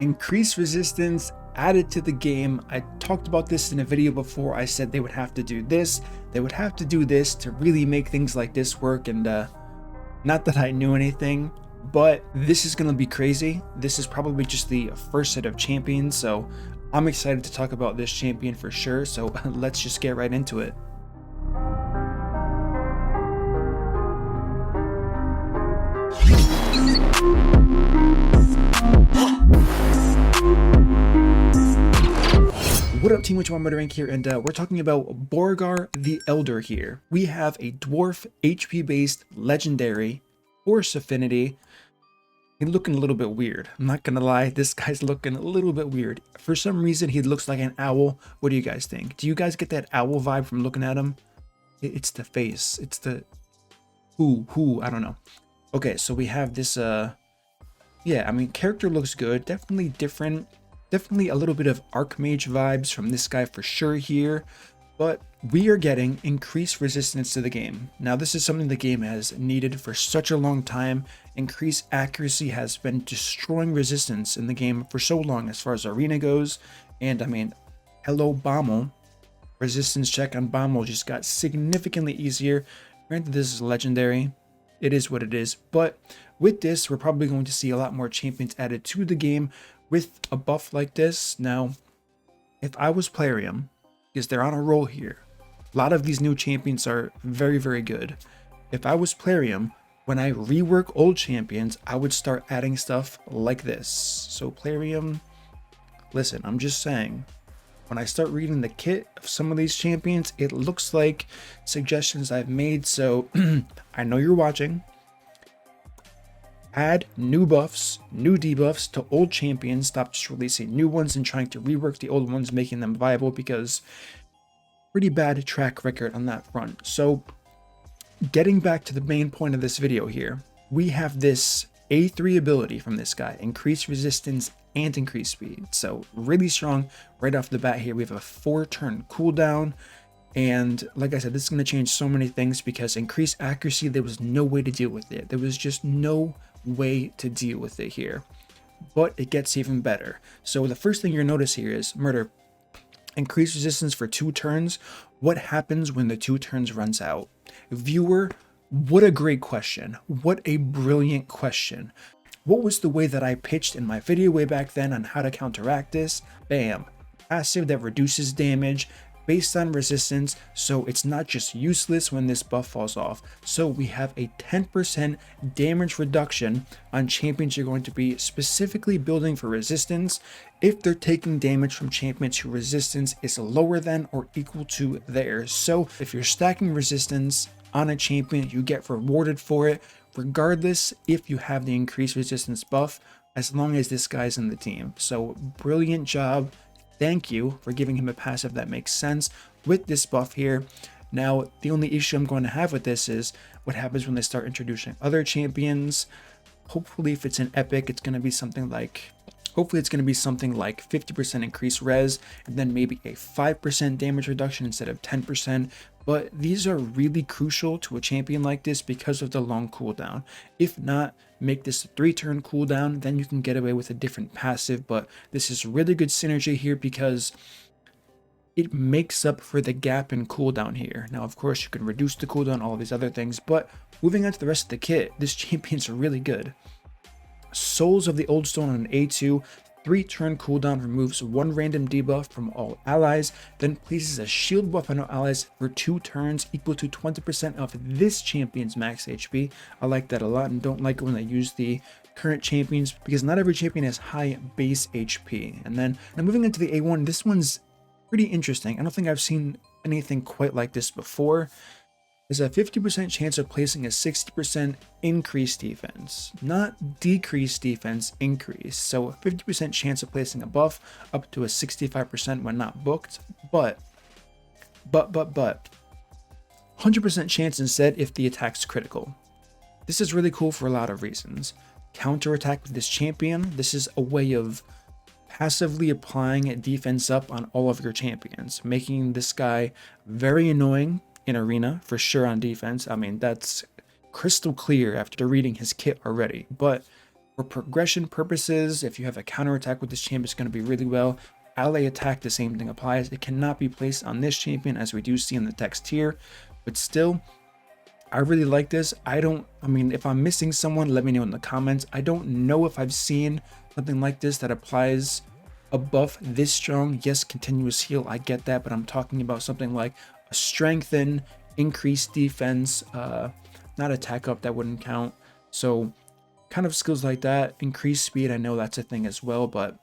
Increased resistance added to the game. I talked about this in a video before. I said they would have to do this, they would have to do this to really make things like this work. And not that I knew anything, but this is going to be crazy. This is probably just the first set of champions, so I'm excited to talk about this champion for sure. So let's just get right into it. What up, team? Which one MurderInc here, and we're talking about Borogar the Elder here. We have a dwarf HP based legendary force affinity. He's looking a little bit weird. I'm not gonna lie, this guy's looking a little bit weird. For some reason, he looks like an owl. What do you guys think? Do you guys get that owl vibe from looking at him? It's the face. It's the I don't know. Okay, so we have this yeah, I mean, character looks good. Definitely different. Definitely a little bit of Archmage vibes from this guy for sure here, but we are getting increased resistance to the game. Now, this is something the game has needed for such a long time. Increased accuracy has been destroying resistance in the game for so long as far as arena goes. And I mean, hello Bommel. Resistance check on Bommel just got significantly easier. Granted, this is legendary. It is what it is, but with this, we're probably going to see a lot more champions added to the game with a buff like this. Now, if I was Plarium, because they're on a roll here, a lot of these new champions are very, very good. If I was Plarium, when I rework old champions, I would start adding stuff like this. So Plarium, listen, I'm just saying, when I start reading the kit of some of these champions, it looks like suggestions I've made. So I know you're watching. Add new buffs, new debuffs to old champions. Stop just releasing new ones and trying to rework the old ones, making them viable, because pretty bad track record on that front. So getting back to the main point of this video here, we have this A3 ability from this guy, increased resistance and increased speed. So really strong right off the bat here. We have a 4-turn cooldown. And like I said, this is going to change so many things, because increased accuracy, there was no way to deal with it. There was just no way to deal with it here. But it gets even better. So the first thing you'll notice here is Murder. Increased resistance for 2 turns. What happens when the 2 turns runs out? Viewer, what a great question. What a brilliant question. What was the way that I pitched in my video way back then on how to counteract this? Bam. Passive that reduces damage based on resistance, so it's not just useless when this buff falls off. So we have a 10% damage reduction on champions you're going to be specifically building for resistance if they're taking damage from champions whose resistance is lower than or equal to theirs. So if you're stacking resistance on a champion, you get rewarded for it regardless if you have the increased resistance buff, as long as this guy's in the team. So brilliant job. Thank you for giving him a passive that makes sense with this buff here. Now, the only issue I'm going to have with this is what happens when they start introducing other champions. Hopefully, if it's an epic, it's going to be something like, hopefully it's going to be something like 50% increased res, and then maybe a 5% damage reduction instead of 10%. But these are really crucial to a champion like this because of the long cooldown. If not, make this a 3-turn cooldown, then you can get away with a different passive. But this is really good synergy here because it makes up for the gap in cooldown here. Now, of course, you can reduce the cooldown, all of these other things, but moving on to the rest of the kit, this champion's really good. Souls of the Old Stone on an A2, 3-turn cooldown, removes 1 random debuff from all allies, then places a shield buff on all allies for 2 turns equal to 20% of this champion's max HP. I like that a lot, and don't like it when they use the current champions, because not every champion has high base HP. And then now moving into the A1, this one's pretty interesting. I don't think I've seen anything quite like this before. There's a 50% chance of placing a 60% increased defense, not decreased defense, increase. So a 50% chance of placing a buff up to a 65% when not booked, but 100% chance instead if the attack's critical. This is really cool for a lot of reasons. Counterattack with this champion, this is a way of passively applying defense up on all of your champions, making this guy very annoying in arena for sure on defense. I mean, that's crystal clear after reading his kit already. But For progression purposes, if you have a counterattack with this champion, it's going to be really well. Ally attack, the same thing applies. It cannot be placed on this champion, as we do see in the text here, but still, I really like this. I mean, if I'm missing someone, let me know in the comments. I don't know if I've seen something like this that applies a buff this strong. Yes, continuous heal, I get that, but I'm talking about something like a strengthen, increased defense, not attack up, that wouldn't count. So kind of skills like that, increased speed, I know that's a thing as well, but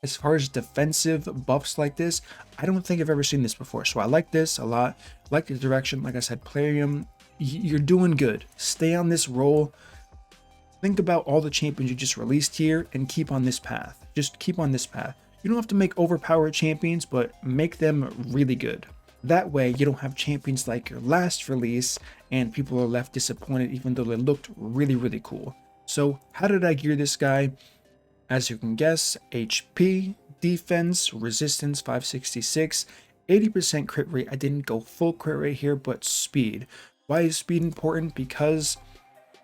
as far as defensive buffs like this, I don't think I've ever seen this before. So I like this a lot. I like the direction. Like I said, Plarium, you're doing good. Stay on this roll. Think about all the champions you just released here and keep on this path. Just keep on this path. You don't have to make overpowered champions, but make them really good. That way you don't have champions like your last release and people are left disappointed even though they looked really, really cool. So how did I gear this guy? As you can guess, HP, defense, resistance 566, 80% crit rate. I didn't go full crit rate here, but speed. Why is speed important? Because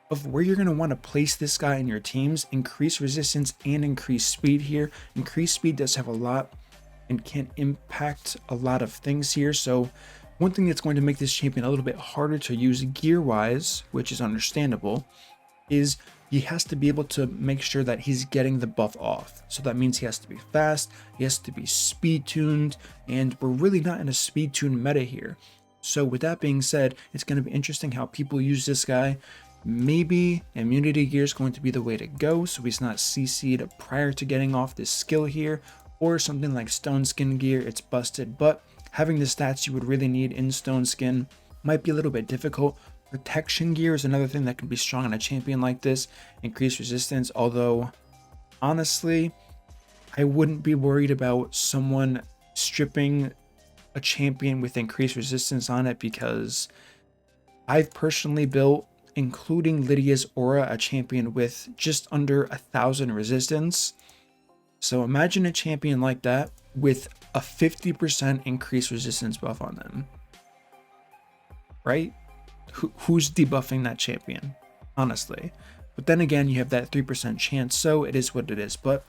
of where you're going to want to place this guy in your teams. Increase resistance and increase speed here. Increased speed does have a lot and can impact a lot of things here. So one thing that's going to make this champion a little bit harder to use gear wise, which is understandable, is he has to be able to make sure that he's getting the buff off. So that means he has to be fast, he has to be speed tuned, and we're really not in a speed tune meta here. So with that being said, it's going to be interesting how people use this guy. Maybe immunity gear is going to be the way to go, so he's not CC'd prior to getting off this skill here, or something like stone skin gear, it's busted, but having the stats you would really need in stone skin might be a little bit difficult. Protection gear is another thing that can be strong on a champion like this. Increased resistance, although honestly, I wouldn't be worried about someone stripping a champion with increased resistance on it, because I've personally built, including Lydia's Aura, a champion with just under 1,000 resistance. So imagine a champion like that with a 50% increased resistance buff on them, right? Who's debuffing that champion, honestly? But then again, you have that 3% chance, so it is what it is. But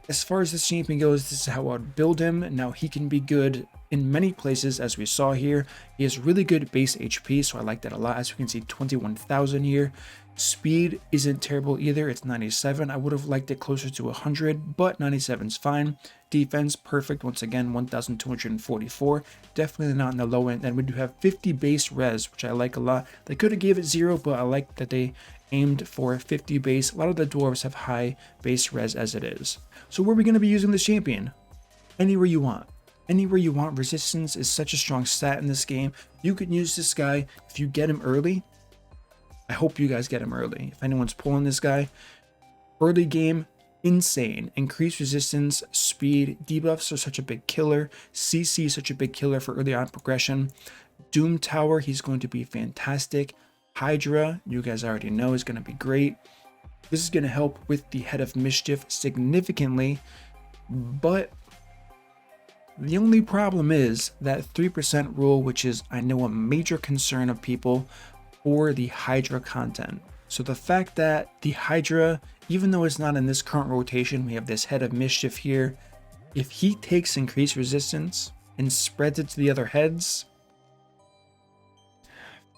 as far as this champion goes, this is how I'd build him. Now, he can be good in many places, as we saw here. He has really good base HP, so I like that a lot. As you can see, 21,000 here. Speed isn't terrible either, it's 97. I would have liked it closer to 100, but 97 is fine. Defense, perfect, once again, 1,244. Definitely not in the low end. And we do have 50 base res, which I like a lot. They could have gave it 0, but I like that they aimed for 50 base. A lot of the dwarves have high base res as it is. So where are we going to be using this champion? Anywhere you want. Anywhere you want. Resistance is such a strong stat in this game. You can use this guy if you get him early. I hope you guys get him early. If anyone's pulling this guy, early game, insane. Increased resistance, speed, debuffs are such a big killer. CC is such a big killer for early on progression. Doom Tower, he's going to be fantastic. Hydra, you guys already know, is going to be great. This is going to help with the Head of Mischief significantly, but the only problem is that 3% rule, which is, I know, a major concern of people for the Hydra content. So the fact that the Hydra, even though it's not in this current rotation, we have this Head of Mischief here. If he takes increased resistance and spreads it to the other heads,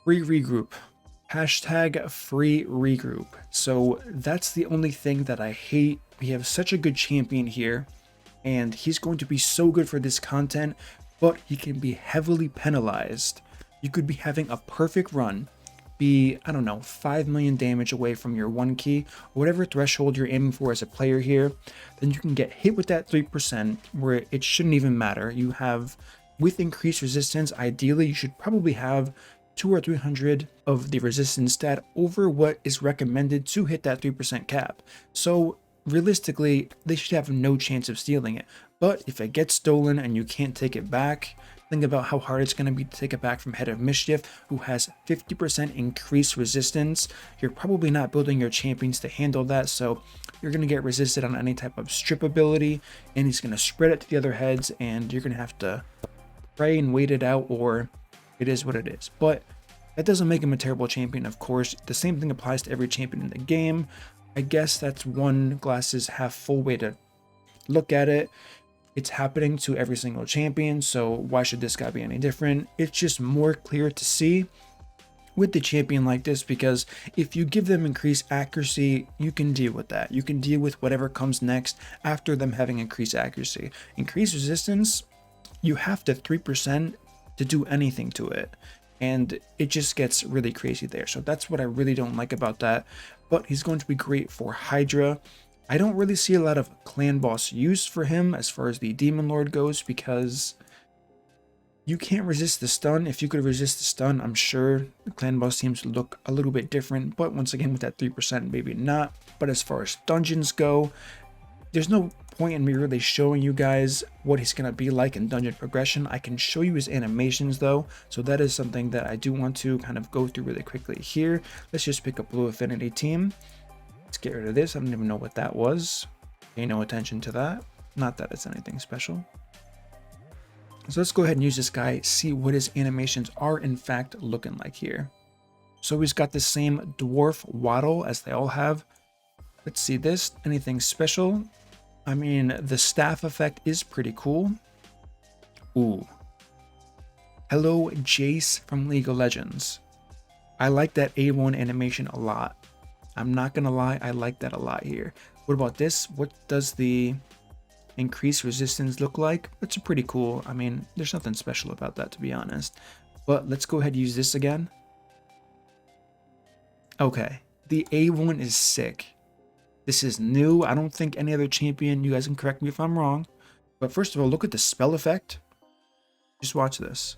free regroup. Hashtag free regroup. So that's the only thing that I hate. We have such a good champion here, and he's going to be so good for this content, but he can be heavily penalized. You could be having a perfect run, be, I don't know, 5 million damage away from your 1 key, or whatever threshold you're aiming for as a player here, then you can get hit with that 3% where it shouldn't even matter. You have, with increased resistance, ideally you should probably have 200 or 300 of the resistance stat over what is recommended to hit that 3% cap. So realistically, they should have no chance of stealing it. But if it gets stolen and you can't take it back, think about how hard it's going to be to take it back from Head of Mischief, who has 50% increased resistance. You're probably not building your champions to handle that, so you're going to get resisted on any type of strip ability, and he's going to spread it to the other heads, and you're going to have to pray and wait it out, or it is what it is. But that doesn't make him a terrible champion, of course. The same thing applies to every champion in the game. I guess that's one glasses half full way to look at it. It's happening to every single champion, so why should this guy be any different? It's just more clear to see with the champion like this, because if you give them increased accuracy, you can deal with that. You can deal with whatever comes next after them having increased accuracy. Increased resistance, you have to 3% to do anything to it, and it just gets really crazy there. So that's what I really don't like about that, but he's going to be great for Hydra. I don't really see a lot of clan boss use for him as far as the Demon Lord goes, because you can't resist the stun. If you could resist the stun, I'm sure the clan boss teams would look a little bit different, but once again with that 3%, maybe not. But as far as dungeons go, there's no point in me really showing you guys what he's going to be like in dungeon progression. I can show you his animations though, so that is something that I do want to kind of go through really quickly here. Let's just pick a blue affinity team. Let's get rid of this. I don't even know what that was. Pay no attention to that. Not that it's anything special. So let's go ahead and use this guy, see what his animations are in fact looking like here. So he's got the same dwarf waddle as they all have. Let's see this. Anything special? I mean, the staff effect is pretty cool. Ooh. Hello, Jace from League of Legends. I like that A1 animation a lot. I'm not gonna lie, I like that a lot here. What about this? What does the increased resistance look like? It's pretty cool. I mean, there's nothing special about that, to be honest. But let's go ahead and use this again. Okay, the A1 is sick. This is new. I don't think any other champion, you guys can correct me if I'm wrong, but first of all, look at the spell effect. Just watch this.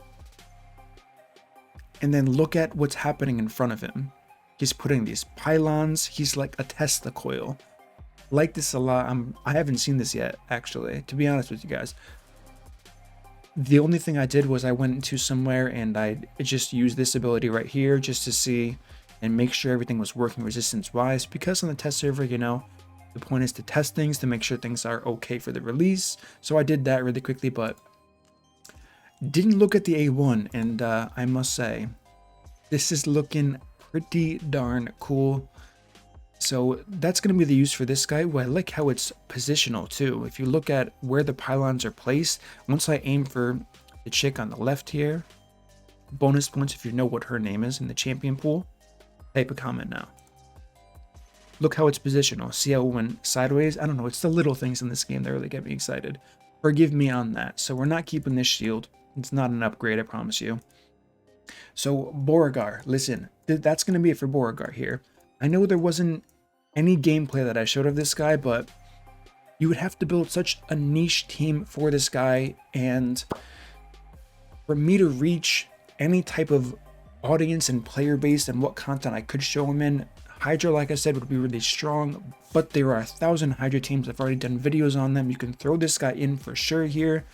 And then look at what's happening in front of him. He's putting these pylons. He's like a Tesla coil. Like this a lot. I haven't seen this yet, actually, to be honest with you guys. The only thing I did was I went into somewhere and I just used this ability right here just to see and make sure everything was working resistance wise, because on the test server, you know, the point is to test things to make sure things are okay for the release. So I did that really quickly, but didn't look at the A1, and I must say this is looking pretty darn cool. So that's going to be the use for this guy. Well, I like how it's positional too. If you look at where the pylons are placed, once I aim for the chick on the left here, bonus points if you know what her name is in the champion pool, type a comment now. Look how it's positional. See how it went sideways? I don't know. It's the little things in this game that really get me excited. Forgive me on that. So we're not keeping this shield. It's not an upgrade, I promise you. So Borogar, listen, that's going to be it for Borogar here. I know there wasn't any gameplay that I showed of this guy, but you would have to build such a niche team for this guy, and for me to reach any type of audience and player base and what content I could show him in, Hydra, like I said, would be really strong, but there are 1,000 Hydra teams. I've already done videos on them. You can throw this guy in for sure here.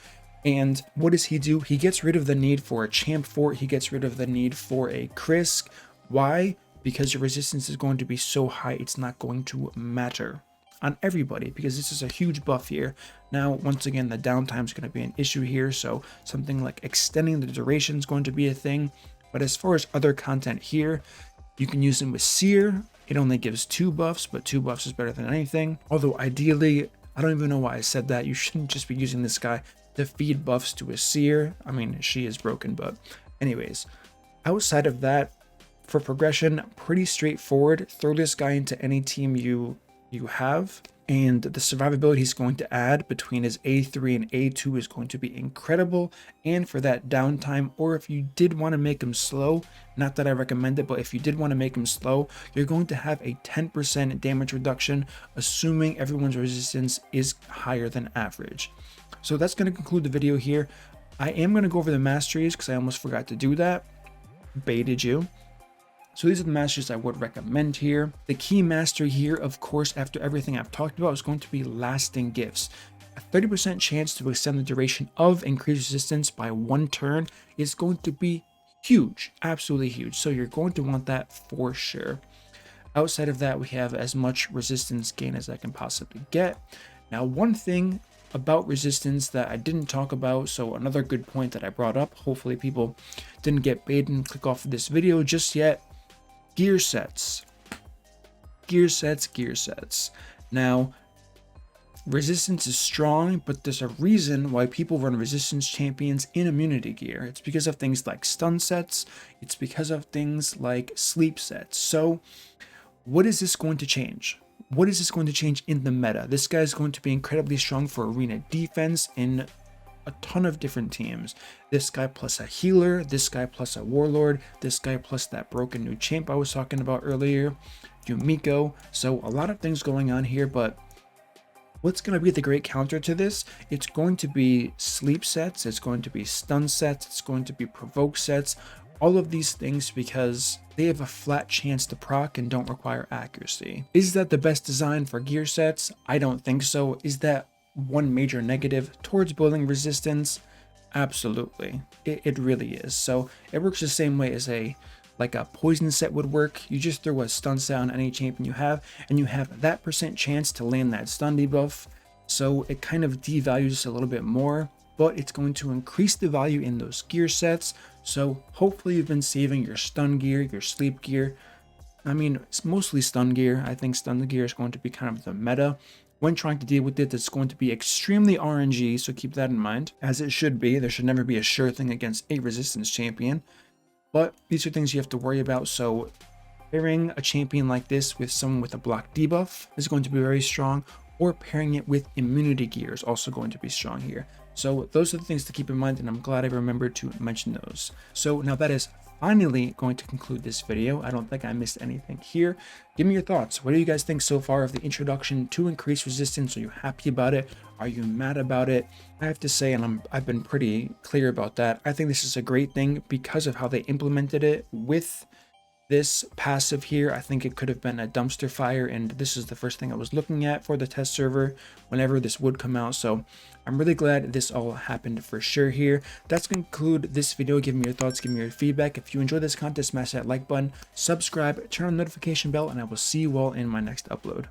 And what does he do? He gets rid of the need for a champ fort. He gets rid of the need for a Krisk. Why? Because your resistance is going to be so high, it's not going to matter on everybody, because this is a huge buff here. Now, once again, the downtime is going to be an issue here, so something like extending the duration is going to be a thing. But as far as other content here, you can use them with Seer. It only gives 2 buffs, but 2 buffs is better than anything. Although ideally, I don't even know why I said that. You shouldn't just be using this guy to feed buffs to a Seer. I mean, she is broken, but anyways, outside of that, for progression, pretty straightforward. Throw this guy into any team you have, and the survivability he's going to add between his A3 and A2 is going to be incredible. And for that downtime, or if you did want to make him slow, not that I recommend it, but if you did want to make him slow, you're going to have a 10% damage reduction, assuming everyone's resistance is higher than average. So that's going to conclude the video here. I am going to go over the masteries because I almost forgot to do that. Baited you. So these are the masteries I would recommend here. The key mastery here, of course, after everything I've talked about, is going to be lasting gifts. A 30% chance to extend the duration of increased resistance by 1 turn is going to be huge, absolutely huge. So you're going to want that for sure. Outside of that, we have as much resistance gain as I can possibly get. Now, one thing about resistance that I didn't talk about, so another good point that I brought up, hopefully people didn't get baited and click off of this video just yet. Gear sets. gear sets. Now, resistance is strong, but there's a reason why people run resistance champions in immunity gear. It's because of things like stun sets, it's because of things like sleep sets. So what is this going to change? What is this going to change in the meta? This guy is going to be incredibly strong for arena defense in a ton of different teams. This guy plus a healer, this guy plus a warlord, this guy plus that broken new champ I was talking about earlier, Yumiko. So a lot of things going on here, but what's going to be the great counter to this? It's going to be sleep sets, it's going to be stun sets, it's going to be provoke sets, all of these things, because they have a flat chance to proc and don't require accuracy. Is that the best design for gear sets? I don't think so. Is that one major negative towards building resistance? Absolutely. It really is. So it works the same way as like a poison set would work. You just throw a stun set on any champion you have, and you have that % chance to land that stun debuff. So it kind of devalues a little bit more, but it's going to increase the value in those gear sets. So hopefully you've been saving your stun gear, your sleep gear. I mean, it's mostly stun gear. I think stun gear is going to be kind of the meta. When trying to deal with it, it's going to be extremely RNG, so keep that in mind, as it should be. There should never be a sure thing against a resistance champion. But these are things you have to worry about, so pairing a champion like this with someone with a block debuff is going to be very strong, or pairing it with immunity gear is also going to be strong here. So those are the things to keep in mind, and I'm glad I remembered to mention those. So now that is finally going to conclude this video. I don't think I missed anything here. Give me your thoughts. What do you guys think so far of the introduction to increased resistance? Are you happy about it? Are you mad about it? I have to say, and I've been pretty clear about that, I think this is a great thing because of how they implemented it with this passive here. I think it could have been a dumpster fire, and this is the first thing I was looking at for the test server whenever this would come out. So I'm really glad this all happened for sure here. That's going to conclude this video. Give me your thoughts, give me your feedback. If you enjoyed this content, smash that like button, subscribe, turn on the notification bell, and I will see you all in my next upload.